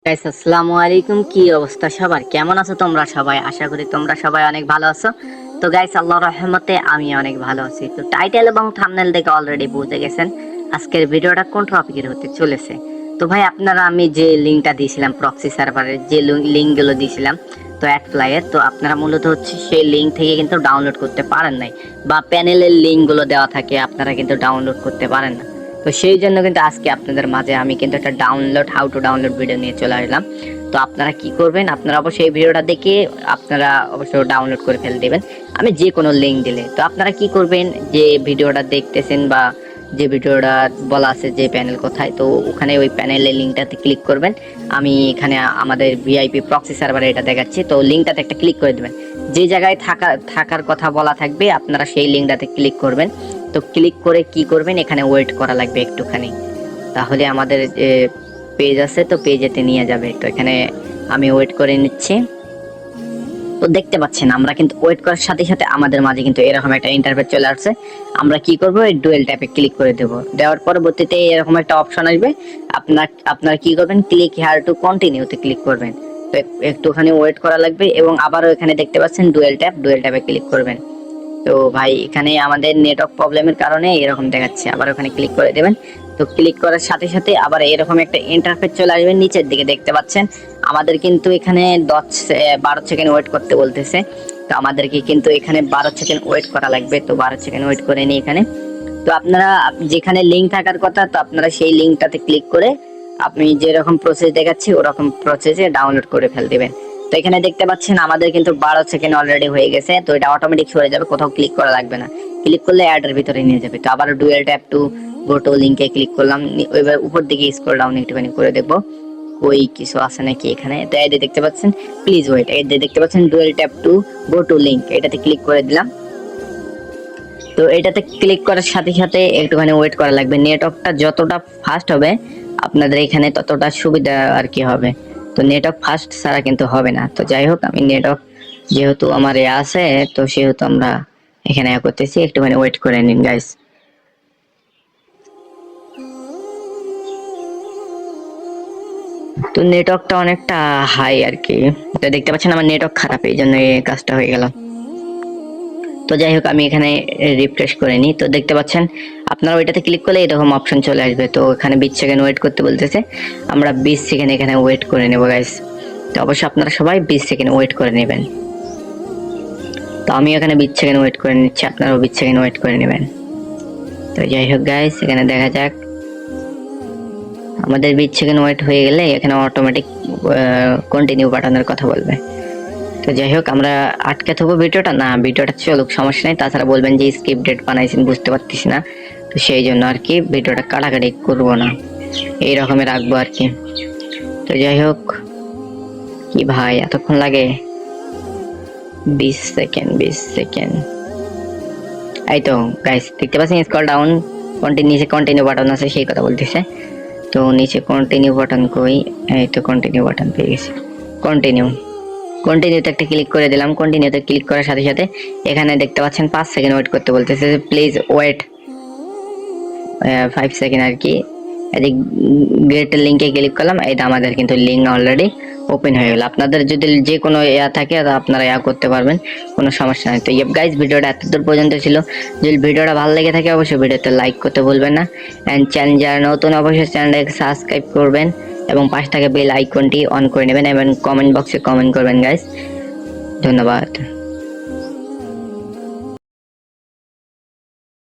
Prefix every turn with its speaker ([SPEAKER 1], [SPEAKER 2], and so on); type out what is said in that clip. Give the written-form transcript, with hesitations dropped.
[SPEAKER 1] Guys আসসালামু আলাইকুম। কি অবস্থা সবার, কেমন আছো তোমরা সবাই? আশা করি তোমরা সবাই অনেক ভালো আছো। তো গাইস আল্লাহর রহমতে আমি অনেক ভালো আছি। তো টাইটেল এবং থাম্বনেল দেখে অলরেডি বুঝে গেছেন আজকের ভিডিওটা কোন টপিকের হতে চলেছে। তো ভাই আপনারা আমি যে লিঙ্কটা দিয়েছিলাম প্রক্সি সার্ভারের যে লিঙ্কগুলো দিয়েছিলাম তো অ্যাডফ্লাইয়ের, তো আপনারা মূলত হচ্ছে সেই লিঙ্ক থেকে কিন্তু ডাউনলোড করতে পারেন নাই, বা প্যানেলের লিঙ্কগুলো দেওয়া থাকে আপনারা কিন্তু ডাউনলোড করতে পারেন না। তো সেই জন্য কিন্তু আজকে আপনাদের মাঝে আমি কিন্তু একটা হাউ টু ডাউনলোড ভিডিও নিয়ে চলে আসলাম। তো আপনারা কি করবেন, আপনারা অবশ্যই এই ভিডিওটা দেখে আপনারা অবশ্যই ডাউনলোড করে ফেলে দেবেন আমি যে কোনো লিঙ্ক দিলে। তো আপনারা কি করবেন, যে ভিডিওটা দেখতেছেন বা যে ভিডিওটা বলা আছে যে প্যানেল কোথায়, তো ওখানে ওই প্যানেলের লিঙ্কটাতে ক্লিক করবেন। আমি এখানে আমাদের ভিআইপি প্রক্সি সার্ভারে এটা দেখাচ্ছি, তো লিঙ্কটাতে একটা ক্লিক করে দেবেন। যে জায়গায় থাকার কথা বলা থাকবে আপনারা সেই লিঙ্কটাতে ক্লিক করবেন। তো ক্লিক করে কি করবেন, এখানে ওয়েট করা লাগবে একটুখানি, তাহলে আমাদের যে পেজ আছে তো পেজেতে নিয়ে যাবে। তো এখানে আমি ওয়েট করে নিচ্ছি। তো দেখতে পাচ্ছেন আমরা কিন্তু ওয়েট করার সাথে সাথে আমাদের মাঝে কিন্তু এরকম একটা ইন্টারফেস চলে আসছে। আমরা কি করব, এই ডুয়েল ট্যাপে ক্লিক করে দেব। দেওয়ার পরবর্তীতে এরকম একটা অপশন আসবে, আপনার কি করবেন, ক্লিক হিয়ার টু কন্টিনিউতে ক্লিক করবেন। তো একটুখানি ওয়েট করা লাগবে এবং আবারও এখানে দেখতে পাচ্ছেন ডুয়েল ট্যাপে ক্লিক করবেন। তো ভাই এখানে আমাদের নেটওয়ার্ক প্রবলেমের কারণে এরকম দেখাচ্ছে, আবার ওখানে ক্লিক করে দেবেন। তো ক্লিক করার সাথে সাথে আবার এরকম একটা ইন্টারফেস চলে আসবে। নিচের দিকে দেখতে পাচ্ছেন আমাদের কিন্তু এখানে 12 সেকেন্ড ওয়েট করতে বলতেছে। তো আমাদেরকে কিন্তু এখানে 12 সেকেন্ড ওয়েট করা লাগবে। তো 12 সেকেন্ড ওয়েট করে নিই এখানে। তো আপনারা যেখানে লিঙ্ক থাকার কথা, তো আপনারা সেই লিঙ্কটাতে ক্লিক করে আপনি যেরকম প্রসেস দেখাচ্ছি ওরকম প্রসেসে ডাউনলোড করে ফেল দিবেন। তো এখানে দেখতে পাচ্ছেন আমাদের কিন্তু 12 সেকেন্ড অলরেডি হয়ে গেছে। তো এটা অটোমেটিক সরে যাবে, কোথাও ক্লিক করা লাগবে না। ক্লিক করলে অ্যাডের ভিতরে নিয়ে যাবে। তো আবার dual tap to go to লিঙ্কে ক্লিক করলাম। এবার উপর দিকে স্ক্রল ডাউন একটুখানি করে দেখবো ওই কিছু আছে নাকি এখানে। তো এই দেখতে পাচ্ছেন প্লিজ ওয়েট, এই দেখতে পাচ্ছেন dual tap to go to link, এটাতে ক্লিক করে দিলাম। তো এটাতে ক্লিক করার সাথে সাথে একটুখানি ওয়েট করা লাগবে। নেটওয়ার্কটা যতটা ফাস্ট হবে আপনাদের এখানে ততটা সুবিধা আর কি হবে। তো নেটওয়ার্ক ফাস্ট ছাড়া কিন্তু হবে না। তো যাই হোক, আমি নেটওয়ার্ক যেহেতু আমার আছে তো সেহেতু আমরা এখানে করতেছি, একটুখানি ওয়েট করে নিন গাইস। তো নেটওয়ার্কটা অনেকটা হাই আর কি। তো দেখতে পাচ্ছেন আমার নেটওয়ার্ক খারাপ, এই জন্য এই কাজটা হয়ে গেল। তো যাই হোক আমি এখানে রিফ্রেশ করে নিই। তো দেখতে পাচ্ছেন আপনারা ওইটাতে ক্লিক করলে এরকম অপশন চলে আসবে। তো এখানে 20 সেকেন্ড ওয়েট করতে বলতেছে, আমরা 20 সেকেন্ড এখানে ওয়েট করে নেব গাইস। তো অবশ্যই আপনারা সবাই 20 সেকেন্ড ওয়েট করে নেবেন। তো আমি এখানে 20 সেকেন্ড ওয়েট করে নিচ্ছি, আপনারাও 20 সেকেন্ড ওয়েট করে নেবেন। তো যাই হোক গাইস, এখানে দেখা যাক আমাদের 20 সেকেন্ড ওয়েট হয়ে গেলে এখানে অটোমেটিক কন্টিনিউ বাটনের কথা বলবে। তো যাই হোক আমরা আটকে থাকবো ভিডিওটা, না ভিডিওটা চলুক সমস্যা নেই। তাছাড়া বলবেন যে স্কিপ ডেট বানাইছেন বুঝতে পারতেছি না, তো সেই জন্য আর কি ভিডিওটা কাটাকাটি করবো না, এই রকমের রাখবো আর কি। তো যাই হোক, কি ভাই এতক্ষণ লাগে? 20 সেকেন্ড 20 সেকেন্ড। এই তো গাইস দেখতে পাচ্ছেন স্ক্রল ডাউন নিচে কন্টিনিউ বাটন আছে, সেই কথা বলতেছে। তো নিচে কন্টিনিউ বাটন কই, এই তো কন্টিনিউ বাটন পেয়ে গেছি। কন্টিনিউতে একটা ক্লিক করে দিলাম। কন্টিনিউতে ক্লিক করার সাথে সাথে এখানে দেখতে পাচ্ছেন 5 সেকেন্ড ওয়েট করতে বলতেছে, প্লিজ ওয়েট 5 সেকেন্ড আর কি। এদিক গেট লিঙ্কে ক্লিক করলাম, এই আমাদের কিন্তু লিঙ্ক অলরেডি ওপেন হয়ে গেল। আপনাদের যদি যে কোনো ইয়া থাকে আপনারা ইয়া করতে পারবেন, কোনো সমস্যা নেই। তো ইয়েপ গাইস, ভিডিওটা এতদূর পর্যন্ত ছিল। যদি ভিডিওটা ভালো লেগে থাকে অবশ্যই ভিডিওতে লাইক করতে ভুলবেন না, এন্ড চ্যানেল যারা নতুন অবশ্যই চ্যানেলটাকে সাবস্ক্রাইব করবেন এবং পাশে থাকা বেল আইকনটি অন করে নেবেন এবং কমেন্ট বক্সে কমেন্ট করবেন গাইস। ধন্যবাদ।